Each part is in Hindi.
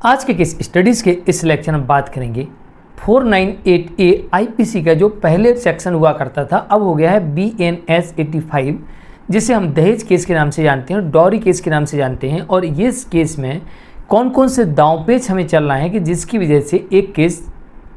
आज के केस स्टडीज़ के इस लेक्चर में बात करेंगे 498A आईपीसी का जो पहले सेक्शन हुआ करता था अब हो गया है BNS 85, जिसे हम दहेज केस के नाम से जानते हैं, डॉरी केस के नाम से जानते हैं। और ये इस केस में कौन कौन से दांव पेच हमें चलना है कि जिसकी वजह से एक केस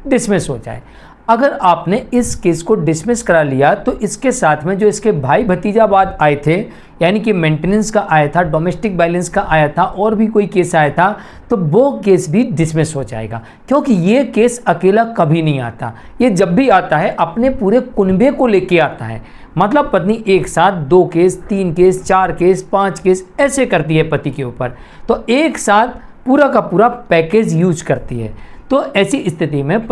डिसमिस हो जाए। अगर आपने इस केस को डिसमिस करा लिया तो इसके साथ में जो इसके भाई भतीजावाद आए थे, यानी कि मेंटेनेंस का आया था, डोमेस्टिक वायलेंस का आया था और भी कोई केस आया था, तो वो केस भी डिसमिस हो जाएगा। क्योंकि ये केस अकेला कभी नहीं आता, ये जब भी आता है अपने पूरे कुनबे को लेके आता है। मतलब पत्नी एक साथ 2 केस, 3 केस, 4 केस, 5 केस ऐसे करती है पति के ऊपर, तो एक साथ पूरा का पूरा पैकेज यूज करती है। तो ऐसी स्थिति में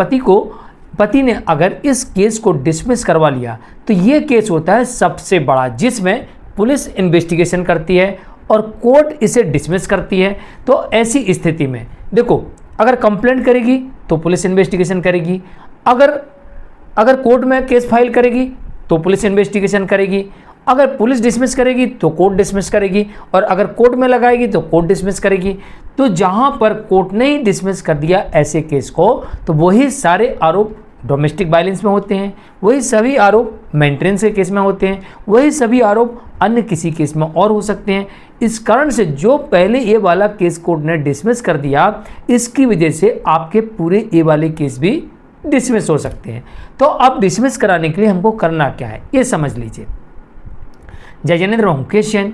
पति ने अगर इस केस को डिसमिस करवा लिया तो ये केस होता है सबसे बड़ा, जिसमें पुलिस इन्वेस्टिगेशन करती है और कोर्ट इसे डिसमिस करती है। तो ऐसी स्थिति में देखो, अगर कंप्लेंट करेगी तो पुलिस इन्वेस्टिगेशन करेगी, अगर कोर्ट में केस फाइल करेगी तो पुलिस इन्वेस्टिगेशन करेगी, अगर पुलिस डिसमिस करेगी तो कोर्ट डिसमिस करेगी, और अगर कोर्ट में लगाएगी तो कोर्ट डिसमिस करेगी। तो जहां पर कोर्ट ने ही डिसमिस कर दिया ऐसे केस को, तो वही सारे आरोप डोमेस्टिक वायलेंस में होते हैं, वही सभी आरोप मेंटेनेंस के केस में होते हैं, वही सभी आरोप अन्य किसी केस में और हो सकते हैं। इस कारण से जो पहले ये वाला केस कोर्ट ने डिसमिस कर दिया, इसकी वजह से आपके पूरे ये वाले केस भी डिसमिस हो सकते हैं। तो अब डिसमिस कराने के लिए हमको करना क्या है ये समझ लीजिए। जय जनेन्द्र मुकेश जैन,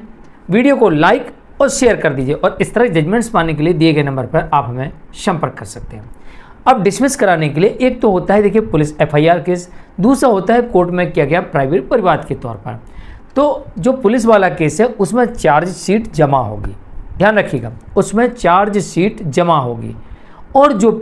वीडियो को लाइक और शेयर कर दीजिए और इस तरह जजमेंट्स पाने के लिए दिए गए नंबर पर आप हमें संपर्क कर सकते हैं। अब डिसमिस कराने के लिए एक तो होता है देखिए पुलिस FIR केस, दूसरा होता है कोर्ट में किया गया प्राइवेट परिवाद के तौर पर। तो जो पुलिस वाला केस है उसमें चार्जशीट जमा होगी, ध्यान रखिएगा, उसमें चार्जशीट जमा होगी। और जो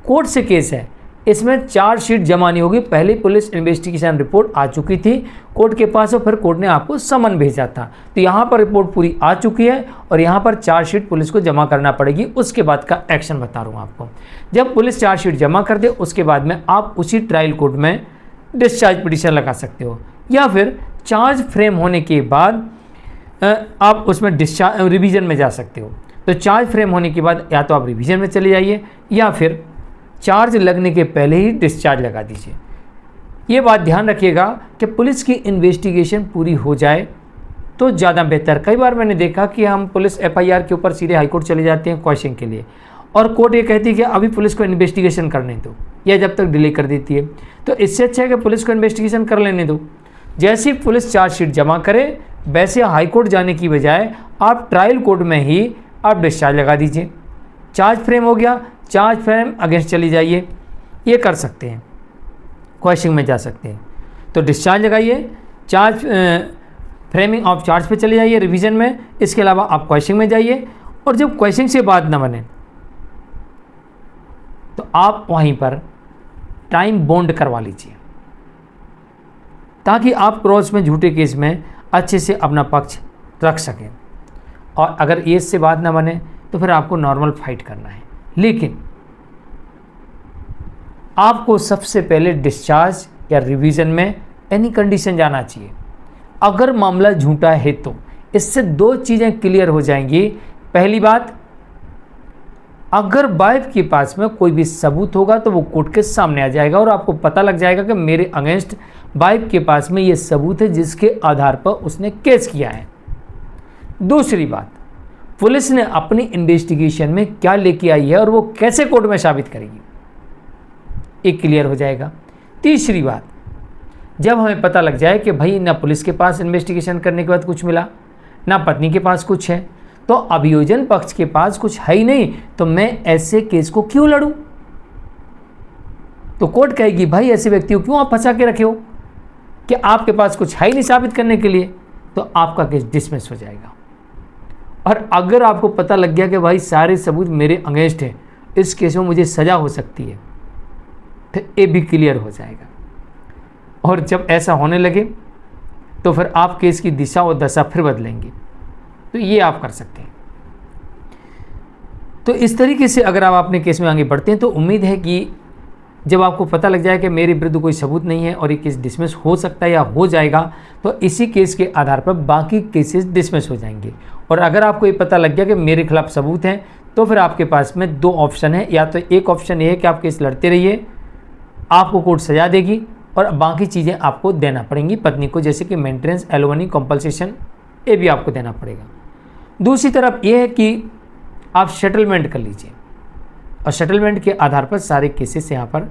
कोर्ट से केस है इसमें चार्जशीट जमा नहीं होगी, पहले पुलिस इन्वेस्टिगेशन रिपोर्ट आ चुकी थी कोर्ट के पास और फिर कोर्ट ने आपको समन भेजा था। तो यहाँ पर रिपोर्ट पूरी आ चुकी है और यहाँ पर चार्जशीट पुलिस को जमा करना पड़ेगी। उसके बाद का एक्शन बता रहा हूँ आपको। जब पुलिस चार्जशीट जमा कर दे उसके बाद में आप उसी ट्रायल कोर्ट में डिस्चार्ज पिटीशन लगा सकते हो, या फिर चार्ज फ्रेम होने के बाद आप उसमें डिस्चार्ज रिवीजन में जा सकते हो। तो चार्ज फ्रेम होने के बाद या तो आप रिवीजन में चले जाइए या फिर चार्ज लगने के पहले ही डिस्चार्ज लगा दीजिए। ये बात ध्यान रखिएगा कि पुलिस की इन्वेस्टिगेशन पूरी हो जाए तो ज़्यादा बेहतर। कई बार मैंने देखा कि हम पुलिस FIR के ऊपर सीधे हाईकोर्ट चले जाते हैं क्वेश्चन के लिए, और कोर्ट ये कहती है कि अभी पुलिस को इन्वेस्टिगेशन करने दो, या जब तक डिले कर देती है। तो इससे अच्छा है कि पुलिस को इन्वेस्टिगेशन कर लेने दो। जैसे ही पुलिस चार्जशीट जमा करे वैसे हाईकोर्ट जाने की बजाय आप ट्रायल कोर्ट में ही आप डिस्चार्ज लगा दीजिए। चार्ज फ्रेम हो गया, चार्ज फ्रेम अगेंस्ट चली जाइए, ये कर सकते हैं, क्वेश्चन में जा सकते हैं। तो डिस्चार्ज लगाइए, चार्ज फ्रेमिंग ऑफ चार्ज पे चले जाइए रिवीजन में। इसके अलावा आप क्वेश्चन में जाइए और जब क्वेश्चन से बात ना बने तो आप वहीं पर टाइम बॉन्ड करवा लीजिए, ताकि आप क्रॉस में झूठे केस में अच्छे से अपना पक्ष रख सकें। और अगर ये इससे बात ना बने तो फिर आपको नॉर्मल फाइट करना है, लेकिन आपको सबसे पहले डिस्चार्ज या रिवीजन में एनी कंडीशन जाना चाहिए। अगर मामला झूठा है तो इससे 2 चीज़ें क्लियर हो जाएंगी। पहली बात, अगर वाइफ के पास में कोई भी सबूत होगा तो वो कोर्ट के सामने आ जाएगा और आपको पता लग जाएगा कि मेरे अगेंस्ट वाइफ के पास में ये सबूत है जिसके आधार पर उसने केस किया है। दूसरी बात, पुलिस ने अपनी इन्वेस्टिगेशन में क्या लेके आई है और वो कैसे कोर्ट में साबित करेगी, एक क्लियर हो जाएगा। तीसरी बात, जब हमें पता लग जाए कि भाई ना पुलिस के पास इन्वेस्टिगेशन करने के बाद कुछ मिला, ना पत्नी के पास कुछ है, तो अभियोजन पक्ष के पास कुछ है ही नहीं, तो मैं ऐसे केस को क्यों लड़ूं? तो कोर्ट कहेगी भाई ऐसे व्यक्ति को क्यों आप फंसा के रखे हो कि आपके पास कुछ है ही नहीं साबित करने के लिए, तो आपका केस डिसमिस हो जाएगा। और अगर आपको पता लग गया कि भाई सारे सबूत मेरे अगेंस्ट हैं, इस केस में मुझे सज़ा हो सकती है, तो ये भी क्लियर हो जाएगा। और जब ऐसा होने लगे तो फिर आप केस की दिशा और दशा फिर बदलेंगे। तो ये आप कर सकते हैं। तो इस तरीके से अगर आप अपने केस में आगे बढ़ते हैं तो उम्मीद है कि जब आपको पता लग जाए कि मेरे विरुद्ध कोई सबूत नहीं है और ये केस डिसमिस हो सकता है या हो जाएगा, तो इसी केस के आधार पर बाकी केसेस डिसमिस हो जाएंगे। और अगर आपको ये पता लग गया कि मेरे खिलाफ सबूत हैं तो फिर आपके पास में दो ऑप्शन है, या तो एक ऑप्शन ये है कि आप केस लड़ते रहिए, आपको कोर्ट सजा देगी और बाकी चीज़ें आपको देना पड़ेंगी पत्नी को, जैसे कि मेंटेनेंस, एलिमनी, कॉम्पनसेशन, ये भी आपको देना पड़ेगा। दूसरी तरफ ये है कि आप सेटलमेंट कर लीजिए और सेटलमेंट के आधार पर सारे केसेस यहाँ पर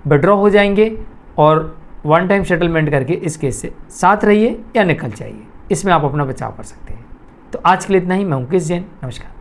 विड्रॉ हो जाएंगे और वन टाइम सेटलमेंट करके इस केस से साथ रहिए या निकल जाइए, इसमें आप अपना बचाव कर सकते हैं। तो आज के लिए इतना ही। मैं मुकेश जैन, नमस्कार।